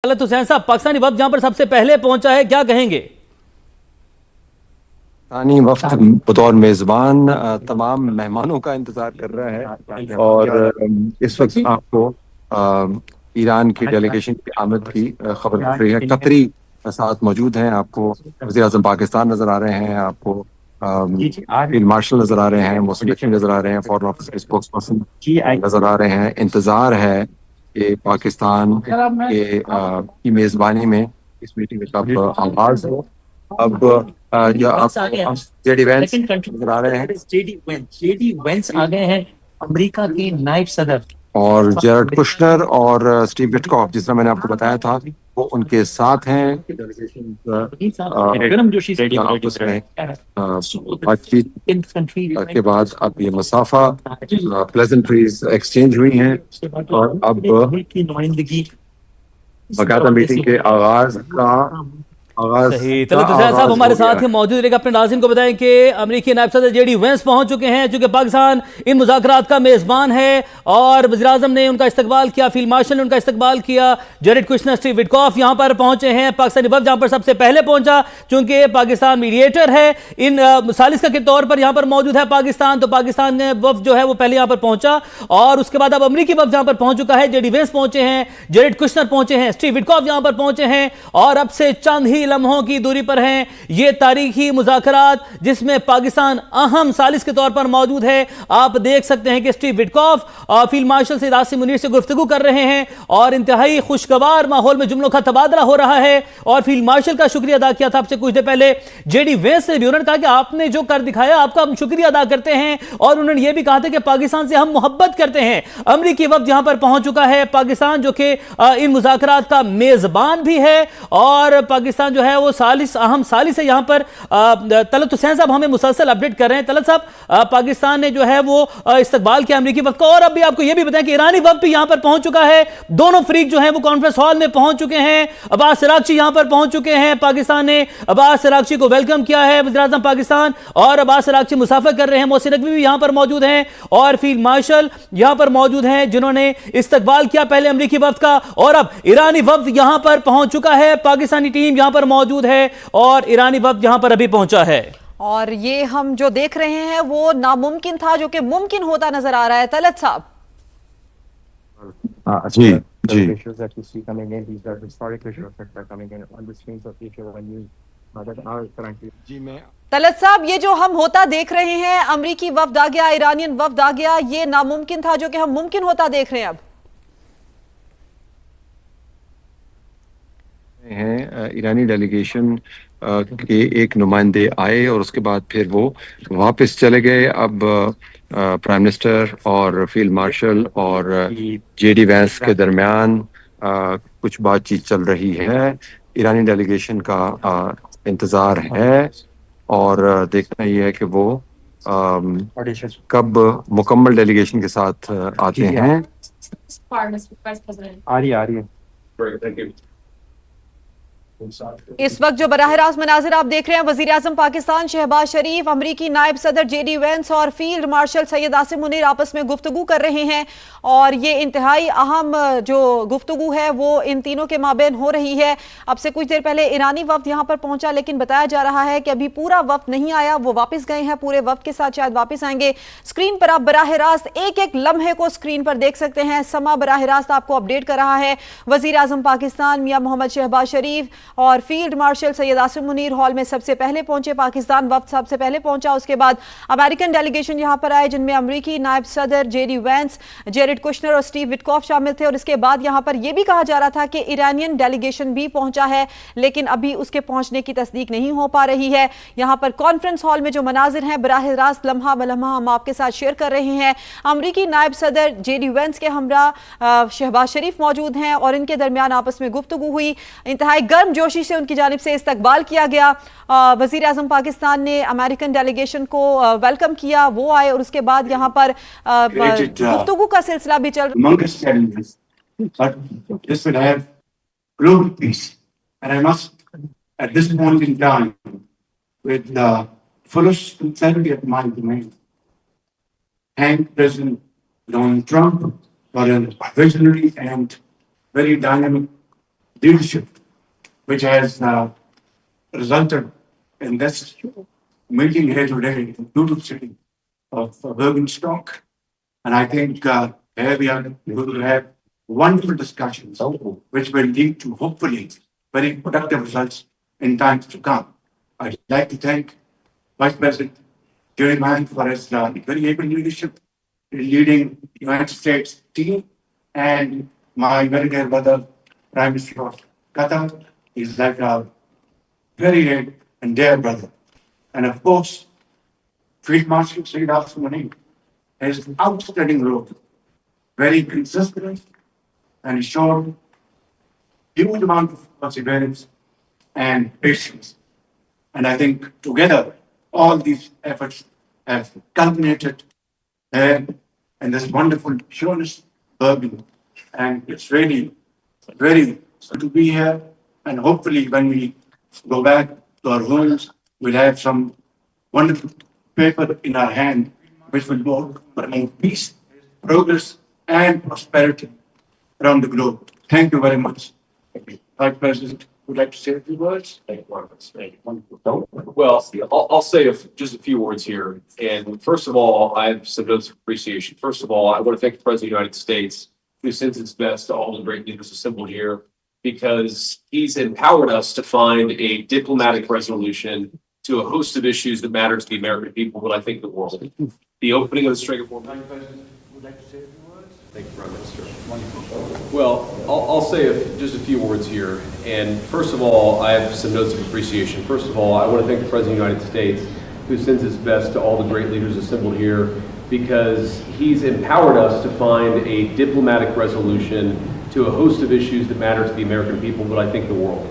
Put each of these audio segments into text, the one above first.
तलत हुसैन साहब, पाकिस्तानी वफ्द जहां पर सबसे पहले पहुंचा है, क्या कहेंगे? पाकिस्तानी वफ्द बतौर मेज़बान तमाम मेहमानों का इंतज़ार कर रहा है और इस वक्त आपको ईरान की डेलीगेशन की आमद की खबर मिल रही है। कतरी साथ मौजूद हैं, आपको वज़ीर आज़म पाकिस्तान नज़र आ रहे हैं, आपको फील्ड मार्शल नज़र आ रहे हैं, मोहसिन नकवी नज़र आ रहे हैं, फॉरेन ऑफिस के स्पोक्स पर्सन नज़र आ रहे हैं। इंतज़ार है कि पाकिस्तान की मेज़बानी में इस मीटिंग का आगाज हो। अब या आप जेडी वेंस नजर आ रहे हैं, जेडी वेंस आ गए हैं, अमेरिका के नायब सदर। और जेरड कुशनर और स्टीव विटकॉफ, जिस तरह मैंने आपको बताया था, वो उनके साथ हैं। गर्म जोशी से आपस में बातचीत के बाद अब ये मसाफा प्लेजेंट्रीज एक्सचेंज हुई हैं और अब की नुमाइंदगी बाकायदा मीटिंग के आगाज सही। तलत हुसैन साहब हमारे साथ हैं, मौजूद रहेगा। अपने नाज़रीन को बताएं कि अमेरिकी नायब सदर जेडी वेंस पहुंच चुके हैं, चूंकि पाकिस्तान इन मुज़ाकरात का मेज़बान है और वज़ीर आज़म ने उनका इस्तकबाल किया, फील्ड मार्शल ने उनका इस्तकबाल किया, जेरेड कुशनर, स्टीव विटकॉफ यहाँ पर पहुंचे हैं। पाकिस्तानी वफ्द जहाँ पर सबसे पहले पहुंचा, चूंकि पाकिस्तान मीडिएटर है इन सालिस्का के तौर पर यहाँ पर मौजूद है पाकिस्तान, तो पाकिस्तान ने वफ्द जो है वो पहले यहाँ पर पहुंचा और उसके बाद अब अमेरिकी वफ्द जहाँ पर पहुंच चुका है। जेडी वेंस पहुंचे हैं, जेरेड कुशनर पहुंचे हैं, स्टीव विटकॉफ यहाँ पर पहुंचे हैं और अब से चंद ही लम्हों की दूरी पर हैं ये तारीखी मुज़ाकरात, जिसमें पाकिस्तान अहम सालिस के तौर पर मौजूद है। आप देख सकते हैं कि Steve Witkoff field marshal Syed Asim Munir से गुफ्तगू कर रहे हैं और इंतहाई खुशगवार माहौल में जुमलों का तबादला हो रहा है और फील्ड मार्शल का शुक्रिया अदा किया था आपसे कुछ देर पहले जेडी वेंस से भी। उन्होंने कहा कि आपने जो कर दिखाया आपका हम शुक्रिया अदा करते हैं और उन्होंने यह भी कहा था कि पाकिस्तान से हम मोहब्बत करते हैं। अमेरिकी वफ्द यहां पर पहुंच चुका है, पाकिस्तान जो कि इन मुज़ाकरात का मेजबान भी है और पाकिस्तान जो है वो अहम सालिस है। यहां पर तलत हुसैन साहब हमें मुसलसल अपडेट कर रहे हैं। तलत साहब, पाकिस्तान ने जो है वो इस्तकबाल किया अमेरिकी वफ्द का और अब भी आपको यह भी बताएं कि ईरानी वफ्द भी यहां पर पहुंच चुका है। दोनों फरीक जो है वो कॉन्फ्रेंस हॉल में पहुंच चुके हैं। अब्बास अरागची यहां पर पहुंच चुके हैं। पाकिस्तान ने अब्बास अरागची को वेलकम किया है, वज़ीर आज़म पाकिस्तान, और अब्बास अरागची मुसाफर कर रहे हैं। मोहसिन नकवी भी यहां पर मौजूद हैं और फील्ड मार्शल यहां पर मौजूद हैं जिन्होंने इस्तकबाल किया पहले अमेरिकी वफ्द का और अब ईरानी वफ्द यहां पर पहुंच चुका है। पाकिस्तानी टीम यहां पर मौजूद है और ईरानी वफ्द यहां पर अभी पहुंचा है। और ये हम जो देख रहे हैं वो नामुमकिन था जो कि मुमकिन होता नजर आ रहा है। तलत साहब, जी जी, तलत साहब, ये जो हम होता देख रहे हैं, अमेरिकी वफ्द आ गया, ईरानियन वफ्द आ गया, ये नामुमकिन था जो कि हम मुमकिन होता देख रहे हैं। अब हैं ईरानी डेलीगेशन के एक नुमाइंदे आए और उसके बाद फिर वो वापस चले गए। अब प्राइम मिनिस्टर और फील्ड मार्शल और जेडी वेंस के दरमियान कुछ बातचीत चल रही है। ईरानी डेलीगेशन का इंतज़ार है और देखना ये है कि वो कब मुकम्मल डेलीगेशन के साथ आते हैं। आ रही है। इस वक्त जो बराह रास्त मनाजिर आप देख रहे हैं, वजीर आजम पाकिस्तान शहबाज शरीफ, अमरीकी नायब सदर जेडी वेंस और फील्ड मार्शल सैयद आसिम मुनीर आपस में गुफ्तगू कर रहे हैं और ये इंतहाई अहम जो गुफ्तगू है वो इन तीनों के माबेन हो रही है। अब से कुछ देर पहले ईरानी वफ्द यहाँ पर पहुंचा, लेकिन बताया जा रहा है कि अभी पूरा वफ्द नहीं आया, वो वापस गए हैं, पूरे वफ्द के साथ शायद वापस आएंगे। स्क्रीन पर आप बराह रास्त एक एक लम्हे को स्क्रीन पर देख सकते हैं। समा बराह रास्त आपको अपडेट कर रहा है। वजीर आजम पाकिस्तान मियां मोहम्मद शहबाज शरीफ और field marshal Syed Asim Munir hall में सबसे पहले पहुंचे। पाकिस्तान वफ्द सबसे पहले पहुंचा, उसके बाद अमेरिकन डेलीगेशन यहां पर आए जिनमें अमेरिकी नायब सदर जेडी वेंस, जेरेड कुशनर और स्टीव विटकॉफ शामिल थे। और इसके बाद यहां पर यह भी कहा जा रहा था कि ईरानियन डेलीगेशन भी पहुंचा है, लेकिन अभी उसके पहुंचने की तस्दीक नहीं हो पा रही है। यहां पर कॉन्फ्रेंस हॉल में जो मनाजिर हैं बराह रास्त लम्हा बलम्हा हम आपके साथ शेयर कर रहे हैं। अमरीकी नायब सदर जेडी वेंस के हमरा शहबाज शरीफ मौजूद हैं और इनके दरमियान आपस में गुफ्तगू हुई। इंतहाई गर्म जोशी से उनकी जानिब से इस्तकबाल किया गया। वजीर आजम पाकिस्तान ने अमेरिकन डेलीगेशन को वेलकम किया, वो आए और उसके बाद यहाँ पर गुफ्तगू का सिलसिला भी चल leadership, which has resulted in this meeting here today in the beautiful city of Bergenstock. And I think here we are going to have wonderful discussions, which will lead to hopefully very productive results in times to come. I'd like to thank Vice President Jerry Mann for his very able leadership in leading the United States team, and my very dear brother, Prime Minister of Qatar, is like a very dear and dear brother. And of course, Field Marshal Seyed-Asim Munir has outstanding role, very consistent, and showed huge amount of perseverance and patience. And I think together, all these efforts have culminated in this wonderful Johannesburg. And it's really very good to be here. And hopefully when we go back to our homes, we'll have some wonderful paper in our hand, which will promote peace, progress, and prosperity around the globe. Thank you very much. Vice President, would like to say a few words? Well, I'll say just a few words here. And first of all, I have some notes of appreciation. First of all, I want to thank the President of the United States, who sends his best to all the great leaders assembled here, because he's empowered us to find a diplomatic resolution to a host of issues that matter to the American people, but I think the world. The opening of the Strait of Hormuz. Would like to say a few words? Thank you, Prime Minister. Well, I'll say just a few words here. And first of all, I have some notes of appreciation. First of all, I want to thank the President of the United States, who sends his best to all the great leaders assembled here, because he's empowered us to find a diplomatic resolution to a host of issues that matter to the American people, but I think the world.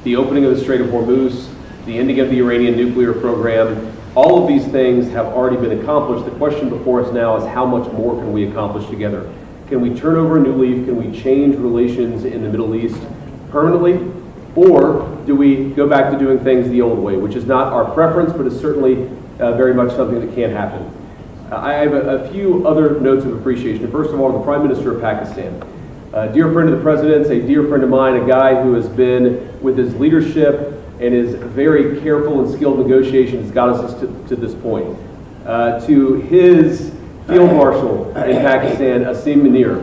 The opening of the Strait of Hormuz, the ending of the Iranian nuclear program, all of these things have already been accomplished. The question before us now is how much more can we accomplish together? Can we turn over a new leaf? Can we change relations in the Middle East permanently? Or do we go back to doing things the old way, which is not our preference, but is certainly very much something that can happen. I have a few other notes of appreciation. First of all, the Prime Minister of Pakistan. A dear friend of the President's, a dear friend of mine, a guy who has been, with his leadership and his very careful and skilled negotiations, got us to this point. To his Field Marshal in Pakistan, Asim Munir.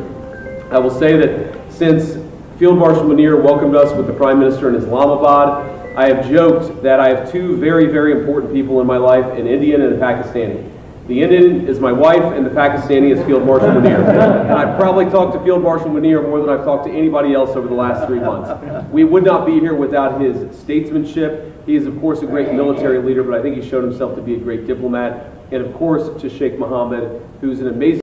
I will say that since Field Marshal Munir welcomed us with the Prime Minister in Islamabad, I have joked that I have two very, very important people in my life, an Indian and a Pakistani. The Indian is my wife, and the Pakistani is Field Marshal Munir. And I've probably talked to Field Marshal Munir more than I've talked to anybody else over the last 3 months. We would not be here without his statesmanship. He is, of course, a great military leader, but I think he showed himself to be a great diplomat. And, of course, to Sheikh Mohammed, who's an amazing